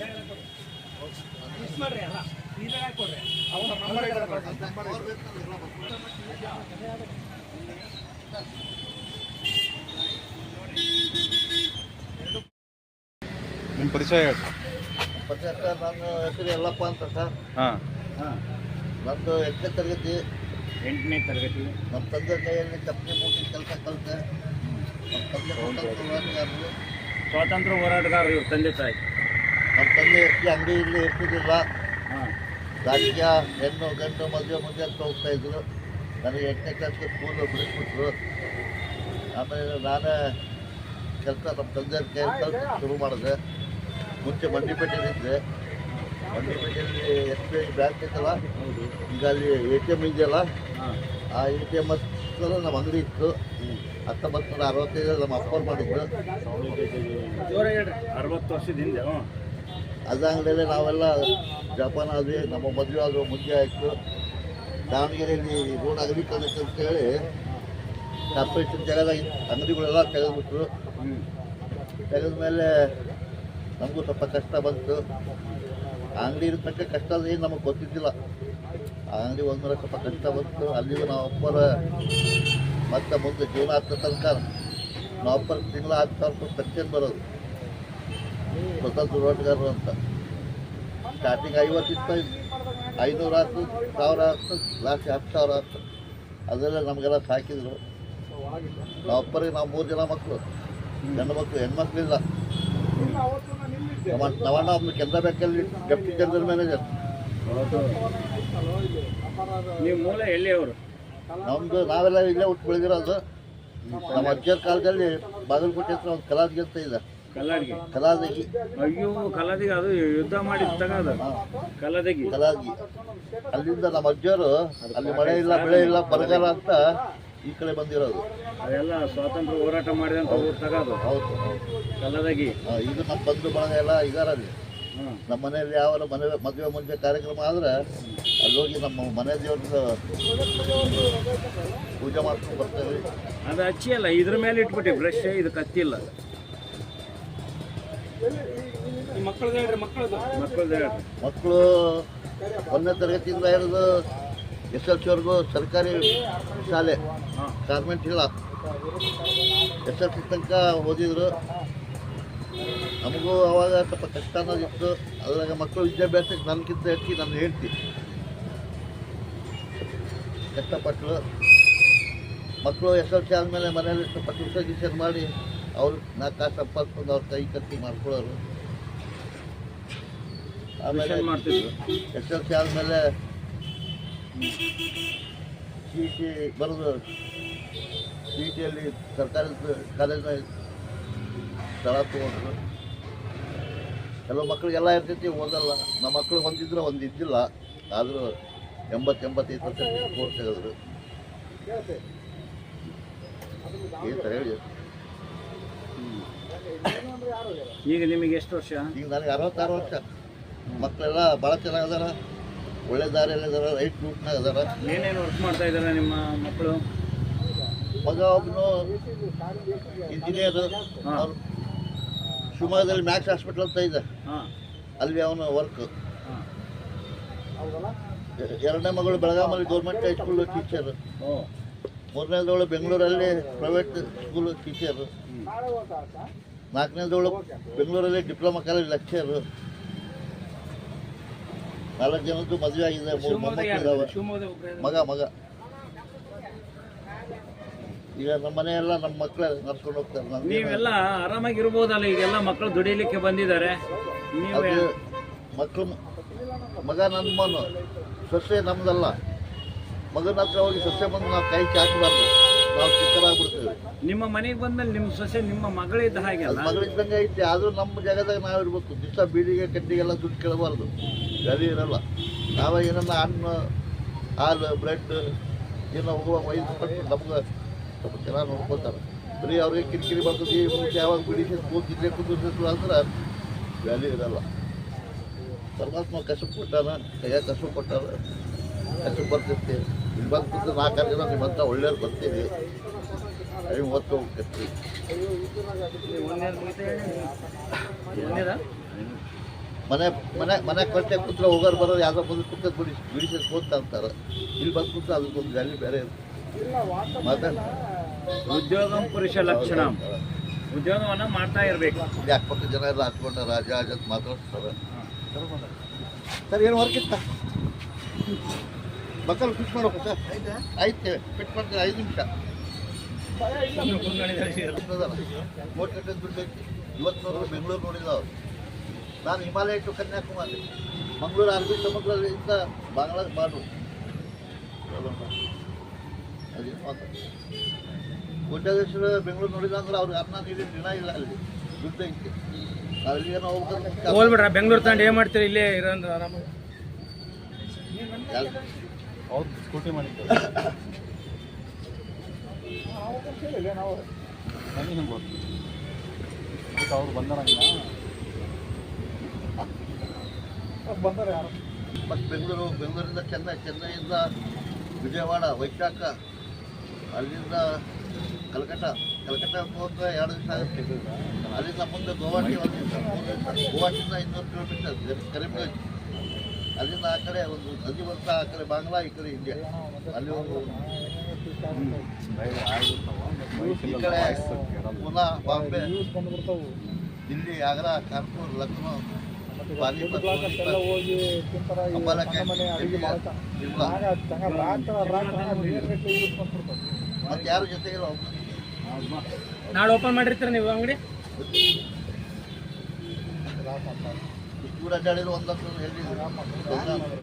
ನಿಮ್ಮ ಪರಿಚಯ ಹೇಳಿ. ಪರಿಚಯ ಸರ್, ನನ್ನ ಹೆಸರು ಯಲ್ಲಪ್ಪ ಅಂತ ಸರ್. ನಂದು 8ನೇ ತರಗತಿ. 8ನೇ ತರಗತಿ. ನಮ್ಮ ತಂದೆ ಕೈಯಲ್ಲಿ ಚಪ್ಪಲಿ ಮೂಟಿ ಕೆಲಸ ಕಲಿತೆ. ನಮ್ಮ ತಂದೆ ಹೋರಾಟಗಾರರು, ಸ್ವಾತಂತ್ರ್ಯ ಹೋರಾಟಗಾರರು ಇವ್ರ ತಂದೆ ತಾಯಿ. ನಮ್ಮ ತಂದೆ ಅಂಗಡಿ ಇಲ್ಲಿ ಇರ್ತಿದ್ದಿಲ್ಲ. ರಾಜಕೀಯ ಹೆಣ್ಣು ಗಂಡು ಮದುವೆ ಮುಂದೆ ಅಂತ ಹೋಗ್ತಾ ಇದ್ರು. ನನಗೆ 8ನೇ ಕ್ಲಾಸ್ಗೆ ಸ್ಕೂಲು ಬಿಡಿಸ್ಬಿಟ್ರು. ಆಮೇಲೆ ನಾನೇ ಕೆಲಸ ನಮ್ಮ ತಂದೆಯ ಕೈಯಲ್ಲಿ ಕಲಿತು ಶುರು ಮಾಡಿದೆ. ಮುಂಚೆ ಮಂಡಿಪೇಟೆಯಲ್ಲಿದ್ದೆ. ಮಂಡಿಪೇಟೆಯಲ್ಲಿ SBI ಬ್ಯಾಂಕ್ ಐತಲ್ಲ, ಈಗ ಅಲ್ಲಿ ATM ಇದೆಯಲ್ಲ, ಆ ATM ಹತ್ರ ನಮ್ಮ ಅಂಗಡಿ ಇತ್ತು. 1965 ನಮ್ಮ ಅಪ್ಪರು ಮಾಡಿದ್ರು. 60 ವರ್ಷದ ಹಿಂದೆ. ಅದ ಅಂಗಡಿಯಲ್ಲಿ ನಾವೆಲ್ಲ ಜಪಾನ್ ಆದ್ವಿ. ನಮ್ಮ ಮದುವೆ ಆದ್ರೂ ಮುಂದೆ ಆಯಿತು. ದಾವಣಗೆರೆಯಲ್ಲಿ ರೋಡ್ ಅಗ್ರಿಕಲ್ಚರ್ ಅಂತೇಳಿ ಕಾರ್ಪೊರೇಷನ್ ಜಾಗದಾಗ ಅಂಗಡಿಗಳೆಲ್ಲ ತೆಗೆದ್ಬಿಟ್ರು. ತೆಗೆದ ಮೇಲೆ ನಮಗೂ ಸ್ವಲ್ಪ ಕಷ್ಟ ಬಂತು. ಆ ಅಂಗಡಿ ಇರತಕ್ಕ ಕಷ್ಟ ಅಂದ್ರೆ ಏನು ನಮಗೆ ಗೊತ್ತಿದ್ದಿಲ್ಲ. ಆ ಅಂಗಡಿ ಒಂದ್ಮೇಲೆ ಸ್ವಲ್ಪ ಕಷ್ಟ ಬಂತು. ಅಲ್ಲಿಗೂ ನಾವು ಅಪ್ಪರ ಮತ್ತೆ ಮುಂದೆ ಜೀವನ ಆಗ್ತ ತನಕ ನಾವು ಅಪ್ಪರ ತಿಂಗಳ 10,000 ರೂಪಾಯಿ ಪೆನ್ಷನ್ ಬರೋದು, ಸ್ವತಂತ್ರ ಹೋರಾಟಗಾರರು ಅಂತ. ಸ್ಟಾರ್ಟಿಂಗ್ 50 ಇತ್ತು, 500 ಆಯ್ತು, 1000 ಆಯ್ತು, ಲಾಸ್ಟ್ 10,000 ಆಯ್ತು. ಅದೆಲ್ಲ ನಮಗೆಲ್ಲ ಸಾಕಿದ್ರು. ನಾವು ಅಪ್ಪರಿಗೆ ನಾವು 3 ಜನ ಮಕ್ಕಳು, ಗಂಡು ಮಕ್ಕಳು, ಹೆಣ್ಮಕ್ಳಿಲ್ಲ. ನಮ್ಮಣ್ಣ ಒಬ್ಬನು ಕೆನರಾ ಬ್ಯಾಂಕಲ್ಲಿ ಡೆಪ್ಟಿ ಜನರಲ್ ಮ್ಯಾನೇಜರ್. ನೀವು ಮೂಲ ಎಲ್ಲಿ ಅವರು? ನಮ್ಮದು ನಾವೆಲ್ಲ ಇಲ್ಲೇ ಹುಟ್ಟು ಬೆಳೆದಿರೋದು. ನಮ್ಮ ಅಜ್ಜರ ಕಾಲದಲ್ಲಿ ಬಾಗಲಕೋಟೆ ಹತ್ರ ಒಂದು ಕಲಾದಗಿ ಅಂತ ಇದೆ. ಕಲಾದಗಿ. ಅಯ್ಯೋ, ಕಲಾದಿಗೆ ಅದು ಯುದ್ಧ ಮಾಡಿದ್ದಾಗ ಅದು ಕಲಾದಗಿ. ಅಲ್ಲಿಂದ ನಮ್ಮ ಅಜ್ಜರು ಅಲ್ಲಿ ಮಳೆ ಇಲ್ಲ, ಬೆಳೆ ಇಲ್ಲ, ಬರಗಾಲ ಅಂತ ಈ ಕಡೆ ಬಂದಿರೋದು. ಅದೆಲ್ಲ ಸ್ವಾತಂತ್ರ್ಯ ಹೋರಾಟ ಮಾಡಿದಂತ ಊರು ತಗೋದು. ಹೌದು, ಕಲಾದಗಿ. ಈಗ ನಮ್ಮ ಬಂಧು ಬಳಗ ಎಲ್ಲ ಇದಾರಲ್ಲಿ. ನಮ್ಮ ಮನೆಯಲ್ಲಿ ಯಾವ ಮದುವೆ ಮುಂಚೆ ಕಾರ್ಯಕ್ರಮ ಆದ್ರೆ ಅಲ್ಲಿ ಹೋಗಿ ನಮ್ಮ ಮನೆ ದೇವ್ರದ್ದು ಪೂಜೆ ಮಾಡ್ಕೊಂಡು ಬರ್ತೇವೆ. ಅದು ಹಚ್ಚಿ ಅಲ್ಲ, ಇದ್ರ ಮೇಲೆ ಇಟ್ಬಿಟ್ಟು ಬ್ರಷ್, ಇದು ಕತ್ತಿಲ್ಲ. ಮಕ್ಕಳು 1ನೇ ತರಗತಿಯಿಂದ ಹಿಡಿದು SLC ಸರ್ಕಾರಿ ಶಾಲೆ, ಗೌರ್ಮೆಂಟ್ ಇಲ್ಲ. SLC ತನಕ ಓದಿದ್ರು. ನಮಗೂ ಅವಾಗ ಸ್ವಲ್ಪ ಕಷ್ಟ ಅನ್ನೋದಿತ್ತು. ಅದ್ರಾಗ ಮಕ್ಕಳು ವಿದ್ಯಾಭ್ಯಾಸಕ್ಕೆ ನನಗಿಂತ ಹೆಚ್ಚಿ ನಾನು ಹೇಳ್ತೀನಿ ಕಷ್ಟಪಟ್ಟರು. ಮಕ್ಕಳು SLC ಆದಮೇಲೆ ಮನೆಯಲ್ಲಿ ಸ್ವಲ್ಪ ಟ್ಯೂಷನ್ ಮಾಡಿ ಅವ್ರು 4 ಕಾಸು ಸಂಪಾದಿಸ್ಕೊಂಡು ಅವ್ರ ಕೈ ಕಟ್ಟಿ ಮಾಡ್ಕೊಳ್ಳೋರು. ಆಮೇಲೆ SLC ಆದಮೇಲೆ CET ಬರೆದು CETಯಲ್ಲಿ ಸರ್ಕಾರಿ ಕಾಲೇಜಿನ ಸ್ಥಳ ತೊಗೊಂಡ್ರು. ಕೆಲವು ಮಕ್ಕಳಿಗೆಲ್ಲ ಇರ್ತೈತಿ, ಓದಲ್ಲ. ನಮ್ಮ ಮಕ್ಕಳು ಒಂದಿದ್ರೆ ಒಂದು ಇದ್ದಿಲ್ಲ. ಆದರೂ 80-85% ಸ್ಕೋರ್ ತೆಗೆದ್ರು. ಈ ಥರ ಹೇಳಿ. ಈಗ ನಿಮಗೆ ಎಷ್ಟು ವರ್ಷ? ಈಗ ನನಗೆ 66 ವರ್ಷ. ಮಕ್ಕಳೆಲ್ಲ ಭಾಳ ಚೆನ್ನಾಗದಾರ, ಒಳ್ಳೆ ದಾರಿಯಲ್ಲಿ ಇದಾರ, ರೈಟ್ ರೂಟ್ನಾಗ ಅದಾರ. ಏನೇನು ವರ್ಕ್ ಮಾಡ್ತಾ ಇದ್ದಾರೆ ನಿಮ್ಮ ಮಕ್ಕಳು? ಮಗ ಒಬ್ಬನು ಇಂಜಿನಿಯರು. ಅವ್ರು ಶಿವಮೊಗ್ಗದಲ್ಲಿ ಮ್ಯಾಕ್ಸ್ ಹಾಸ್ಪಿಟಲ್ ಅಂತ ಇದೆ, ಅಲ್ಲಿ ಅವನು ವರ್ಕ್. 2ನೇ ಮಗಳು ಬೆಳಗಾಮಲ್ಲಿ ಗೌರ್ಮೆಂಟ್ ಹೈಸ್ಕೂಲ್ ಟೀಚರು. 3ನೇದವಳು ಬೆಂಗಳೂರಲ್ಲಿ ಪ್ರೈವೇಟ್ ಸ್ಕೂಲ್ ಟೀಚರು. 4ನೇದವಳು ಬೆಂಗಳೂರಲ್ಲಿ ಡಿಪ್ಲೊಮಾ ಕಾಲೇಜ್ ಲೆಕ್ಚರು. 4 ಜನದ್ದು ಮದುವೆ ಆಗಿದೆ, 3 ಮೊಮ್ಮಕ್ಕಳಿದ್ದಾವೆ. ಮಗ ಈಗ ನಮ್ಮ ಮನೆಯೆಲ್ಲ ನಮ್ಮ ಮಕ್ಕಳು ನಡ್ಸ್ಕೊಂಡು ಹೋಗ್ತಾರೆ. ನೀವೆಲ್ಲ ಆರಾಮಾಗಿರ್ಬೋದಲ್ಲ, ಈಗೆಲ್ಲ ಮಕ್ಕಳು ದುಡಿಲಿಕ್ಕೆ ಬಂದಿದ್ದಾರೆ. ಮಕ್ಕಳು ಮಗ ನನ್ನ ಮನು, ಸೊಸೆ ನಮ್ದಲ್ಲ. ಮಗನ ಹತ್ರ ಹೋಗಿ ಸೊಸೆ ಬಂದು ನಾವು ಕೈ ಚಾಚಬಾರ್ದು, ನಾವು ಚಿಕ್ಕರಾಗ್ಬಿಡ್ತೇವೆ. ನಿಮ್ಮ ಮನೆಗೆ ಬಂದ್ಮೇಲೆ ನಿಮ್ಮ ಸೊಸೆ ನಿಮ್ಮ ಮಗಳಿದ್ದ ಹಾಗೆ ಮಗಳಿದ್ದಂಗೆ ಐತಿ. ಆದರೂ ನಮ್ಮ ಜಾಗದಾಗ ನಾವಿರ್ಬೇಕು. ದಿವಸ ಬೀಡಿಗೆ ಕಟ್ಟಿಗೆಲ್ಲ ದುಡ್ಡು ಕೇಳಬಾರ್ದು, ಗಲಿ ಇರಲ್ಲ. ನಾವೇ ಏನನ್ನ ಹಣ್ಣು, ಹಾಲು, ಬ್ರೆಡ್ ಏನೋ ಹೋಗುವ ವಯಸ್ಸು ಕೊಟ್ಟು ನಮ್ಗೆ ಸ್ವಲ್ಪ ಚೆನ್ನಾಗಿ ನೋಡ್ಕೊತಾರೆ. ಬರೀ ಅವ್ರಿಗೆ ಕಿರಿಕಿರಿ ಬರ್ತದೆ. ಮುಂಚೆ ಯಾವಾಗ ಬಿಡಿಸಿ ಕೂತಿದ್ರೆ ಕುದಿಸಿದ್ರು ಅಂದ್ರೆ ವ್ಯಾಲ್ಯೂ ಇರಲ್ಲ. ಪರಮಾತ್ಮ ಕಸು ಕೊಟ್ಟಾನ, ಕೈಯಾಗ ಕಸು ಕೊಟ್ಟಾರ, ಕಸು ಬರ್ತಿರ್ತೀವಿ. ಇಲ್ಲಿ ಬಂದು 4 ಜನ ನಿಮ್ಮ ಹತ್ರ ಒಳ್ಳೆಯವ್ರು ಬರ್ತೀವಿ. ಟೈಮ್ ಹೊತ್ತು ಹೋಗ್ತಿರ್ತೀವಿ. ಮನೆ ಮನೆ ಮನೆ ಕೊಟ್ಟೆ ಕೂತ್ರೆ ಹೋಗೋರು ಬರೋರು ಯಾವ್ದೋ ಬಂದು ಕೂತ್ಕೊಂಡು ಬಿಡಿಸಿ ಕೂತ ಅಂತಾರೆ. ಇಲ್ಲಿ ಬಂದು ಕೂತ್ರೆ ಅದಕ್ಕೊಂದು ವ್ಯಾಲ್ಯೂ ಬೇರೆ ಇರುತ್ತೆ. ಉದ್ಯೋಗಂ ಪುರುಷ ಲಕ್ಷಣ, ಉದ್ಯೋಗವನ್ನ ಮಾಡ್ತಾ ಇರ್ಬೇಕು. ಇಲ್ಲಿ ಅಕ್ಕಪಕ್ಕ ಜನ ಎಲ್ಲ ಹಚ್ಕೊಂಡ ರಾಜ ಅಂತ ಮಾತಾಡ್ತಾರೆ. ಸರ್ ಏನು ವರ್ಕ್ ಇತ್ತ ಮಕ್ಕಳು ಫಿಟ್ ಮಾಡ್ಬೇಕು ಸರ್. ಆಯ್ತು ಫಿಟ್ ಮಾಡ್ತೀನಿ 5 ನಿಮಿಷ. ಕೋಟಿ ಗಟ್ಟಲೆ ದುಡ್ಡು ಐತಿ. ಇವತ್ತು ನೋಡಿದ್ರು ಬೆಂಗಳೂರು ನೋಡಿಲ್ಲ ಅವ್ರು. ನಾನು ಹಿಮಾಲಯ ಟು ಕನ್ಯಾಕುಮಾರಿ, ಮಂಗಳೂರು ಅರಬ್ಬಿ ಸಮುದ್ರದಿಂದ ಬಾಂಗ್ಲಾದೇಶ ಬಾರ್ಡ್ರು. ಕೋಟ್ಯಾಧೀಶರು ಬೆಂಗಳೂರು ನೋಡಿಲ್ಲ ಅಂದ್ರೆ ಅವ್ರಿಗೆ ಅನ್ನ ನೀರಿನ ದಿನ ಇಲ್ಲ. ಅಲ್ಲಿ ದುಡ್ಡು ಐತಿ. ಅಲ್ಲಿ ಏನೋ ಹೋಗ್ಬೇಕು. ಹೋಗ್ಬಿಡ್ರ ಬೆಂಗಳೂರು ತಗೊಂಡು ಏನ್ ಮಾಡ್ತೀರಿ? ಇಲ್ಲೇ ಇರೋದು ಆರಾಮಾಗಿ. ಅವ್ರು ಸ್ಕೂಟಿ ಮಾಡಿದ್ದಾರೆ ನನಗೆ ಹಿಂಗೆ ಗೊತ್ತು. ಅದಕ್ಕೆ ಅವ್ರು ಬಂದಾರಂಗಿಲ್ಲ ಬಂದಾರೆ ಯಾರು. ಮತ್ತು ಬೆಂಗಳೂರಿಂದ ಚೆನ್ನೈಯಿಂದ ವಿಜಯವಾಡ, ವೈಶಾಖ, ಅಲ್ಲಿಂದ ಕಲ್ಕಟ್ಟ ಹೋದ್ರೆ 2 ದಿವಸ ಆಗುತ್ತೆ. ಅಲ್ಲಿಂದ ಮುಂದೆ ಗುವಾಹಟಿ 1 ದಿವಸ, ಗುವಾಹಟಿಯಿಂದ 200 ಕಿಲೋಮೀಟರ್ ಕರೀಂಗಂಜ್. ಅಲ್ಲಿಂದ ಆ ಕಡೆ ಒಂದು ನದಿ ಬರ್ತಾ, ಆ ಕಡೆ ಬಾಂಗ್ಲಾ, ಈ ಕಡೆ ಇಂಡಿಯಾ. ಅಲ್ಲಿ ಈ ಕಡೆ ಪುನಾ, ಬಾಂಬೆ, ದಿಲ್ಲಿ, ಆಗ್ರಾ, ಕಾನ್ಪುರ್, ಲಕ್ನೋ, ಪಾನಿಪತ್, ಮತ್ತೆ ಯಾರು ಜೊತೆಗಿಲ್ಲ. ನಾಳೆ ಓಪನ್ ಮಾಡಿರ್ತೀರ ನೀವು ಅಂಗಡಿ? ಇಷ್ಟು ದೂರ ಅಡ್ಡಾಡಿದ್ರು ಒಂದೊಂದು ಹೇಳಿದ್ರು.